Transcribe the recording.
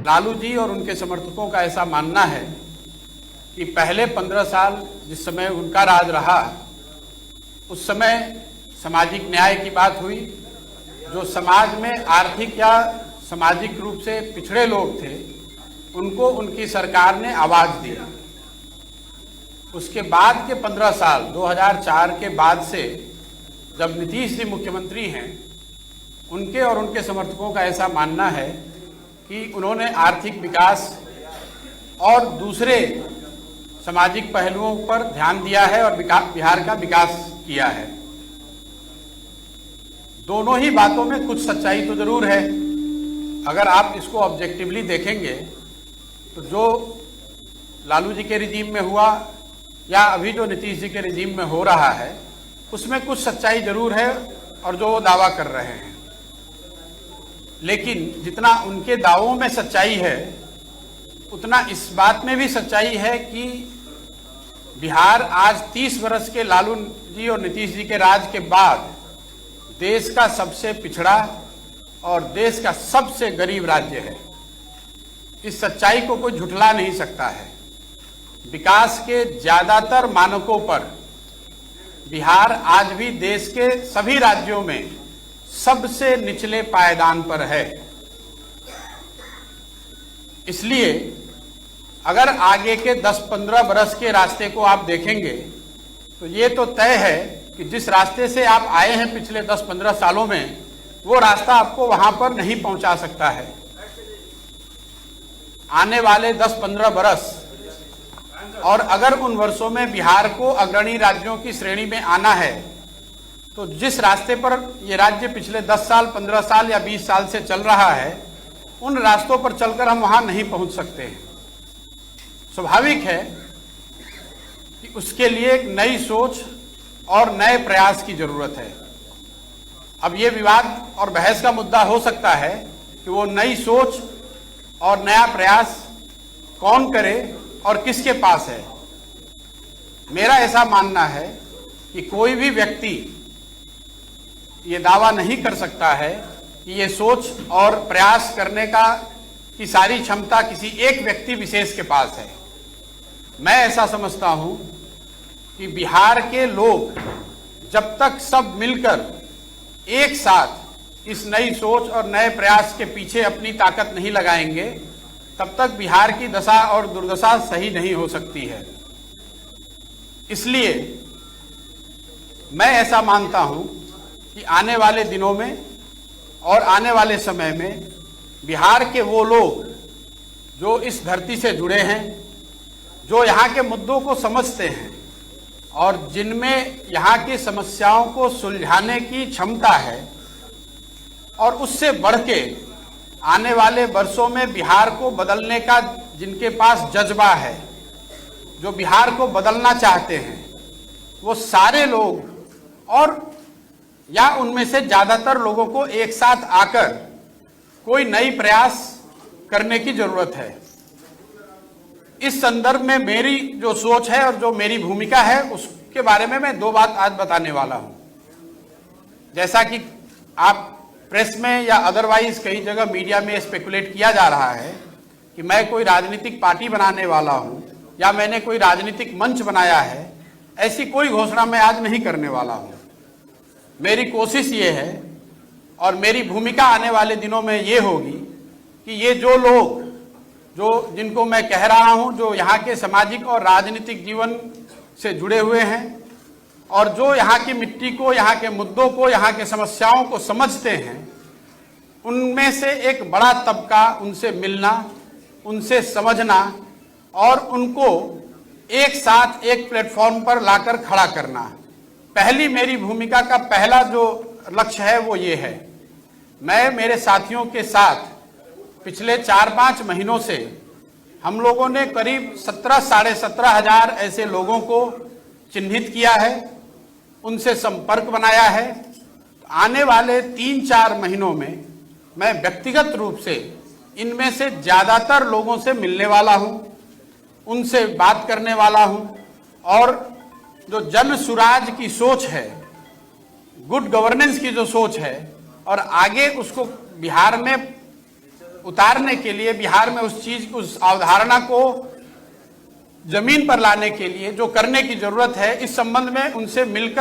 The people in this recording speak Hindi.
लालू जी और उनके समर्थकों का ऐसा मानना है कि पहले 15 साल जिस समय उनका राज रहा, उस समय सामाजिक न्याय की बात हुई। जो समाज में आर्थिक या सामाजिक रूप से पिछड़े लोग थे, उनको उनकी सरकार ने आवाज दी। उसके बाद के 15 साल 2004 के बाद से जब नीतीश जी मुख्यमंत्री हैं, उनके और उनके समर्थकों का ऐसा मानना है कि उन्होंने आर्थिक विकास और दूसरे सामाजिक पहलुओं पर ध्यान दिया है और बिहार का विकास किया है। दोनों ही बातों में कुछ सच्चाई तो जरूर है। अगर आप इसको ऑब्जेक्टिवली देखेंगे तो जो लालू जी के रिजीम में हुआ या अभी जो नीतीश जी के रिजीम में हो रहा है, उसमें कुछ सच्चाई जरूर है और जो वो दावा कर रहे हैं। लेकिन जितना उनके दावों में सच्चाई है, उतना इस बात में भी सच्चाई है कि बिहार आज 30 वर्ष के लालू जी और नीतीश जी के राज के बाद देश का सबसे पिछड़ा और देश का सबसे गरीब राज्य है। इस सच्चाई को कोई झुठला नहीं सकता है। विकास के ज्यादातर मानकों पर बिहार आज भी देश के सभी राज्यों में सबसे निचले पायदान पर है। इसलिए अगर आगे के 10-15 बरस के रास्ते को आप देखेंगे तो ये तो तय है कि जिस रास्ते से आप आए हैं पिछले 10-15 सालों में, वो रास्ता आपको वहां पर नहीं पहुंचा सकता है। आने वाले 10-15 बरस, और अगर उन वर्षों में बिहार को अग्रणी राज्यों की श्रेणी में आना है, तो जिस रास्ते पर ये राज्य पिछले 10 साल, 15 साल या 20 साल से चल रहा है, उन रास्तों पर चलकर हम वहां नहीं पहुंच सकते हैं। स्वाभाविक है कि उसके लिए एक नई सोच और नए प्रयास की जरूरत है। अब ये विवाद और बहस का मुद्दा हो सकता है कि वो नई सोच और नया प्रयास कौन करे और किसके पास है। मेरा ऐसा मानना है कि कोई भी व्यक्ति ये दावा नहीं कर सकता है कि ये सोच और प्रयास करने की सारी क्षमता किसी एक व्यक्ति विशेष के पास है। मैं ऐसा समझता हूं कि बिहार के लोग जब तक सब मिलकर एक साथ इस नई सोच और नए प्रयास के पीछे अपनी ताकत नहीं लगाएंगे, तब तक बिहार की दशा और दुर्दशा सही नहीं हो सकती है। इसलिए मैं ऐसा मानता हूं कि आने वाले दिनों में और आने वाले समय में बिहार के वो लोग जो इस धरती से जुड़े हैं, जो यहाँ के मुद्दों को समझते हैं और जिनमें यहाँ की समस्याओं को सुलझाने की क्षमता है, और उससे बढ़ के आने वाले वर्षों में बिहार को बदलने का जिनके पास जज्बा है, जो बिहार को बदलना चाहते हैं, वो सारे लोग और या उनमें से ज्यादातर लोगों को एक साथ आकर कोई नई प्रयास करने की जरूरत है। इस संदर्भ में मेरी जो सोच है और जो मेरी भूमिका है, उसके बारे में मैं 2 बात आज बताने वाला हूं। जैसा कि आप प्रेस में या अदरवाइज कई जगह मीडिया में स्पेकुलेट किया जा रहा है कि मैं कोई राजनीतिक पार्टी बनाने वाला हूं या मैंने कोई राजनीतिक मंच बनाया है, ऐसी कोई घोषणा मैं आज नहीं करने वाला हूं। मेरी कोशिश ये है और मेरी भूमिका आने वाले दिनों में ये होगी कि ये जो लोग जिनको मैं कह रहा हूं, जो यहाँ के सामाजिक और राजनीतिक जीवन से जुड़े हुए हैं और जो यहाँ की मिट्टी को, यहाँ के मुद्दों को, यहाँ के समस्याओं को समझते हैं, उनमें से एक बड़ा तबका उनसे मिलना, उनसे समझना और उनको एक साथ एक प्लेटफॉर्म पर लाकर खड़ा करना। पहली मेरी भूमिका का पहला जो लक्ष्य है वो ये है। मैं मेरे साथियों के साथ पिछले 4-5 महीनों से हम लोगों ने करीब 17,500 हजार ऐसे लोगों को चिन्हित किया है, उनसे संपर्क बनाया है। आने वाले 3-4 महीनों में मैं व्यक्तिगत रूप से इनमें से ज्यादातर लोगों से मिलने वाला हूं, उनसे बात करने वाला हूं और जो जन सुराज की सोच है, गुड गवर्नेंस की जो सोच है और आगे उसको बिहार में उतारने के लिए, बिहार में उस अवधारणा को जमीन पर लाने के लिए जो करने की जरूरत है, इस संबंध में उनसे मिलकर